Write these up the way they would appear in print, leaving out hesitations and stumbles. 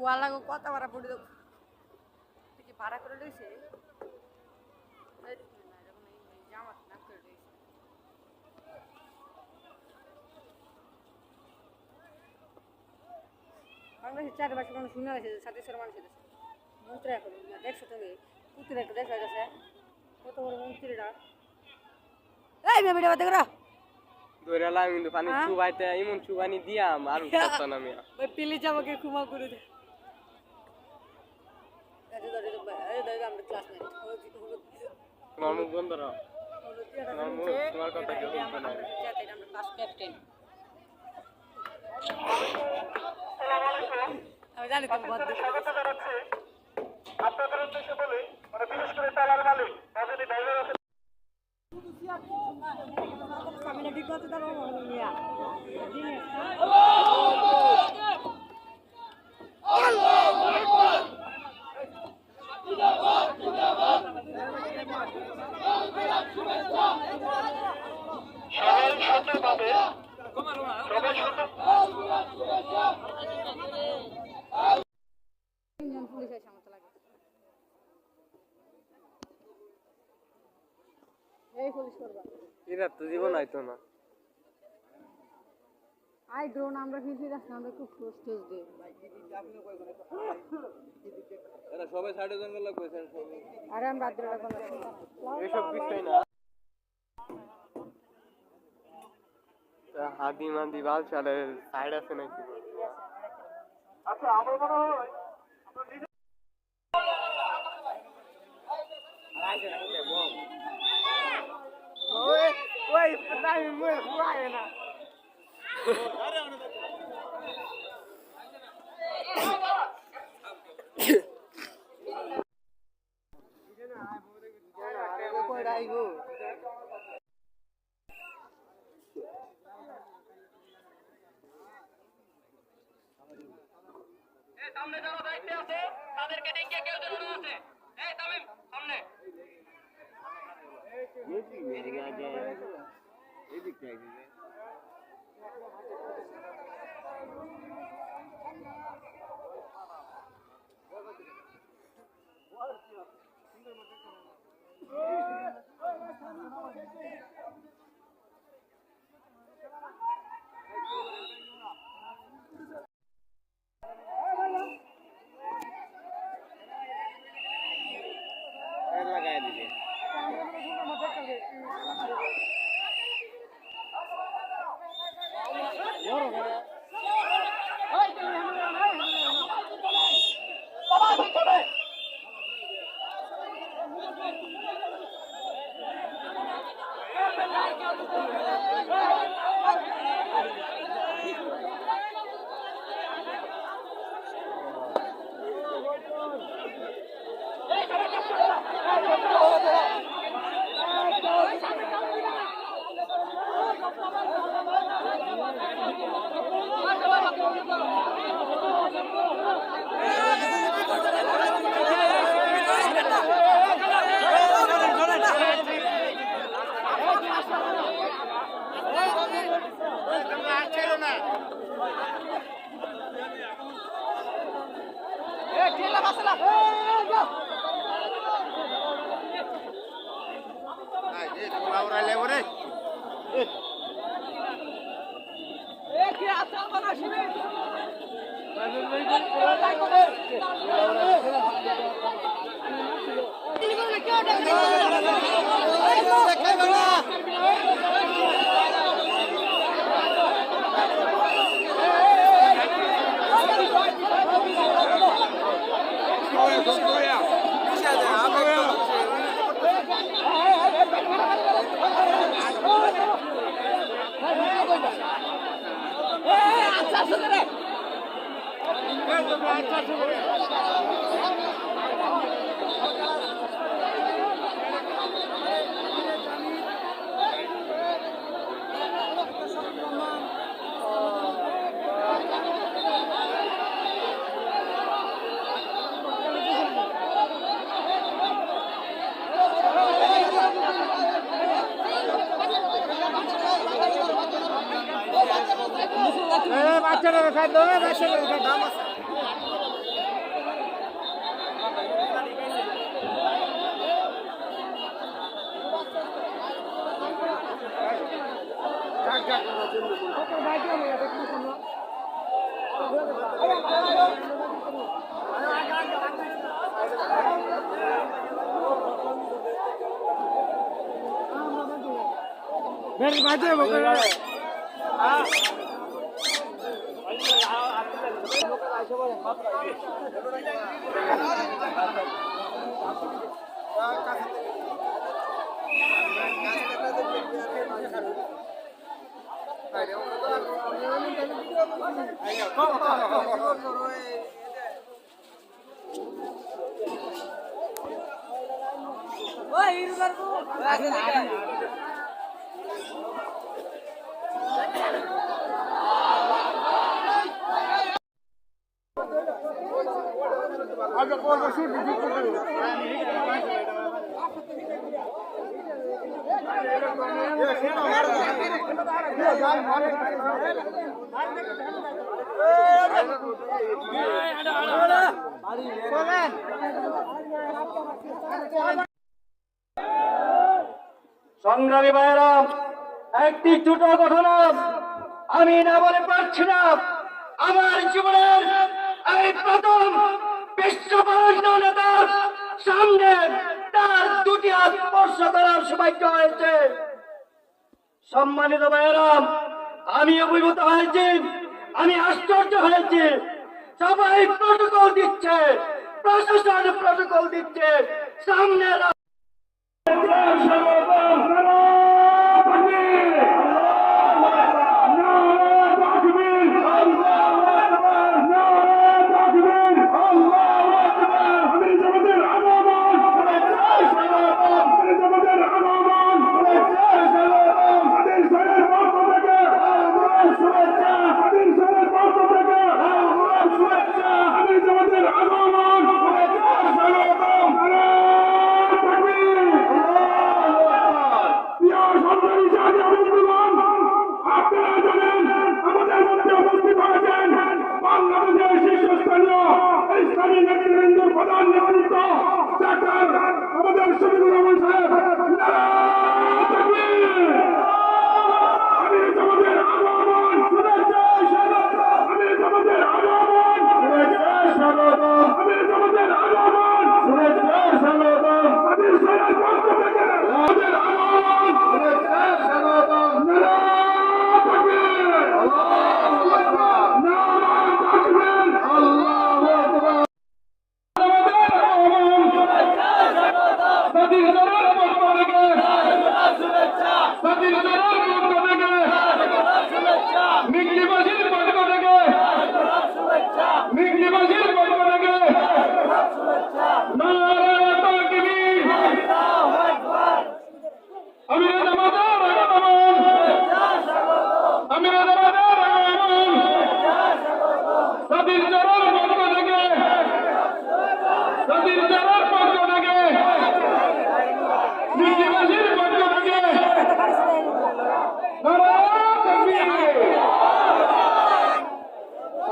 ওয়ালাগো কত ভাড়া পড়ে দেবো কি ভাড়া করে লইছে জামাত না করে লইছে বাংলাদেশের চারপাশে মানুষ শুনে আছে সাথে মানুষ আছে মন্ত্রী এখন দেখছো তুমি পুতুল একটা দেখা গেছে কত বড় মন্ত্রীরা এই মেয়ে ভিডিও দেখো ধরে লাম কিন্তু পানি চুবাইতে এমন চুবানি দিয়াম আর করতে না মিয়া ওই পিলি চামাকে ক্ষমা করে দে আমরা ক্লাসমেট তোমার মুখ বন্ধ রাখো তোমার কথা কেউ শুনবে না আমরা ক্লাস ক্যাপ্টেন আমি জানি তুমি বন্ধ আপনাদের উদ্দেশ্যে বলি মানে বিশেষ করে তালার মালিক রাজনী ড্রাইভার আছে সামনে ঠিক আছে তার মিয়া সবাই সুন্দরভাবে সবাই সুন্দর পুলিশ এসে আমার লাগে এই পুলিশ করবা এরা তো জীবন আইতো না আই ড্রোন আমরা ফিরছি রাস্তা আমরা খুব স্টেজ দে এরা সবাই সাইডে জঙ্গল লাগবে আরে আমরা রাত্রে রাখলাম এসব বিষয় না হাদি মাদি বাল চালে সাইড আছে নাকি আচ্ছা আমার মনে হয় ওই নাই মুয়ে ফুয়ায় না সামনে যারা দায়িত্বে আছে তাদেরকে ডেকে কেউ যেন আছে এই তামিম সামনে লাগাই দিবে বাচ্চারা খাদ্য বাচ্চারা সংগ্রামী ভাইয়েরা, একটি ছোট ঘটনা আমি না বলে পারছি না। আমার জীবনের এই প্রথম বিশ্ব বরেণ্য নেতার সামনে তার দুটি হাত স্পর্শ করার সৌভাগ্য হয়েছে। সম্মানিত ভাইয়েরা, আমি অভিভূত হয়েছি, আমি আশ্চর্য হয়েছি। সবাই প্রটোকল দিচ্ছে, প্রশাসন প্রটোকল দিচ্ছে, সামনে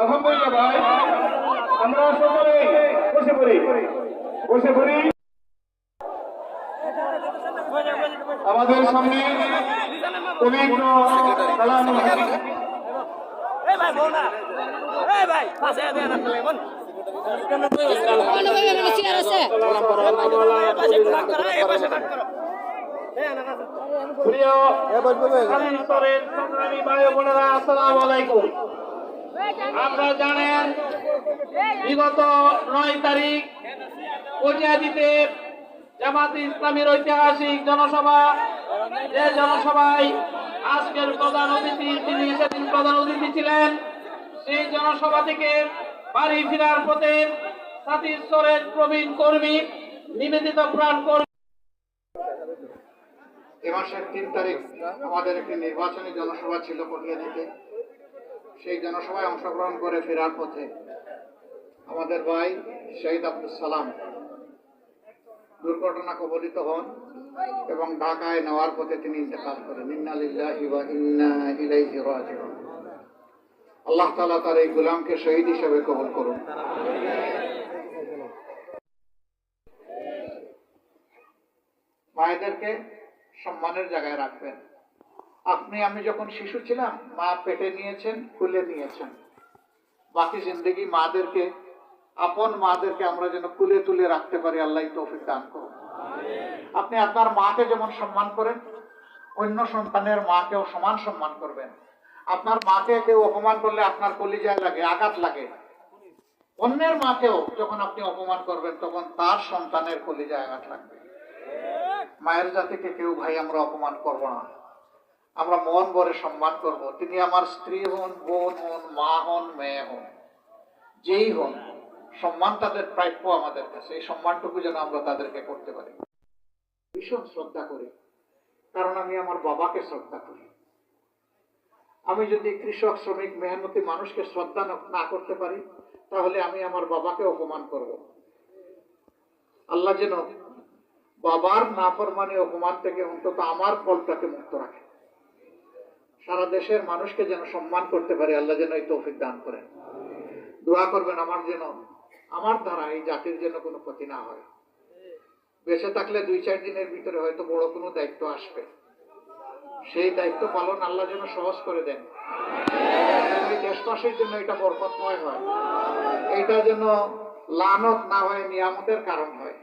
আলহামদুলিল্লাহ ভাই, আমরা সকলে বসে পড়ি। আমাদের সামনে পবিত্র কালাম প্রিয় স্তরের সংগ্রামী ভাই বোনেরা, আসসালামু আলাইকুম। আপনারা জানেন বিগত 9 তারিখ কটিয়াদীতে জামাতে ইসলামীর ঐতিহাসিক জনসভা, যে জনসভায় আজকের প্রধান অতিথি, তিনি সেদিন প্রধান অতিথি ছিলেন, সেই জনসভা থেকে বাড়ি ফেরার পথে সাথী স্তরের প্রবীণ কর্মী, নিবেদিত প্রাণ কর্মী। এ মাসের 3 তারিখ আমাদের একটি নির্বাচনী জনসভা ছিল কটিয়াদীতে। সেই জনসভায় অংশগ্রহণ করে ফেরার পথে আমাদের ভাই শহীদ আব্দুল সালাম দুর্ঘটনা কবলিত হন এবং ঢাকায় নেওয়ার পথে তিনি ইন্তেকাল করেন। ইন্না লিল্লাহি ওয়া ইন্না ইলাইহি রাজিউন। আল্লাহ তাআলা তার এই গোলামকে শহীদ হিসেবে কবুল করুন। মায়েদেরকে সম্মানের জায়গায় রাখবেন। আমি যখন শিশু ছিলাম মা পেটে নিয়েছেন, কুলে নিয়েছেন। বাকি জিন্দগি মাদেরকে, আপন মাদেরকে আমরা যেন কুলে তুলে রাখতে পারি, আল্লাহ তৌফিক দান করুন। আপনি আপনার মাকে যেমন সম্মান করেন, অন্য সন্তানের মাকেও সমান সম্মান করবেন। আপনার মাকে কেউ অপমান করলে আপনার কলিজায় লাগে, আঘাত লাগে। অন্যের মাকেও যখন আপনি অপমান করবেন তখন তার সন্তানের কলিজায় আঘাত লাগবে। মায়ের জাতিকে কেউ ভাই আমরা অপমান করব না, আমরা মন ভরে সম্মান করব। তিনি আমার স্ত্রী হন, বোন হন, মা হন, মেয়ে হন, যেই হন, সম্মান তাদের প্রাপ্য আমাদের কাছে। এই সম্মানটুকু যেন আমরা তাদেরকে করতে পারি। ভীষণ শ্রদ্ধা করি, কারণ আমি আমার বাবাকে শ্রদ্ধা করি। আমি যদি কৃষক, শ্রমিক, মেহনতি মানুষকে শ্রদ্ধা না করতে পারি তাহলে আমি আমার বাবাকে অপমান করব। আল্লাহ যেন বাবার নাফরমানি, অপমান থেকে অন্তত আমার কলটাকে মুক্ত রাখে। সারা দেশের মানুষকে যেন সম্মান করতে পারে, আল্লাহ যেন এই তৌফিক দান করেন। দোয়া করবেন আমার দ্বারা এই জাতির যেন কোনো ক্ষতি না হয়। বেঁচে থাকলে 2-4 দিনের ভিতরে হয়তো বড় কোনো দায়িত্ব আসবে, সেই দায়িত্ব পালন আল্লাহ যেন সহজ করে দেন। এই দেশবাসীর জন্য এটা বরকতময় হয়, এটা যেন লানত না হয়, নিয়ামতের কারণ হয়,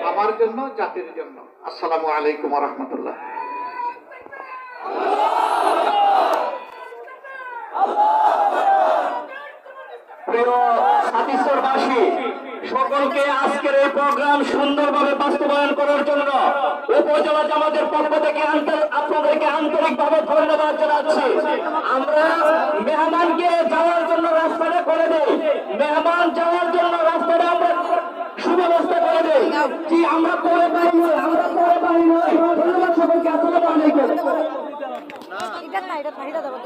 আমার জন্য, জাতির জন্য। আসসালামু আলাইকুম ওয়া রাহমাতুল্লাহ। প্রিয় সাতিশ্বরবাসী, সকলকে আজকের এই প্রোগ্রাম সুন্দরভাবে বাস্তবায়ন করার জন্য উপজেলা জামাতের পক্ষ থেকে আপনাদেরকে আন্তরিকভাবে ধন্যবাদ জানাচ্ছি। আমরা মেহমানকে যাওয়ার জন্য রাস্তাটা করে দেই, মেহমান যাওয়ার জন্য রাস্তাটা আমরা সুব্যবস্থা করে দেই। জি, আমরা করে পাই নয়, ধন্যবাদ সকলকে। আসসালামু আলাইকুম। এটা না, এটা দেবো।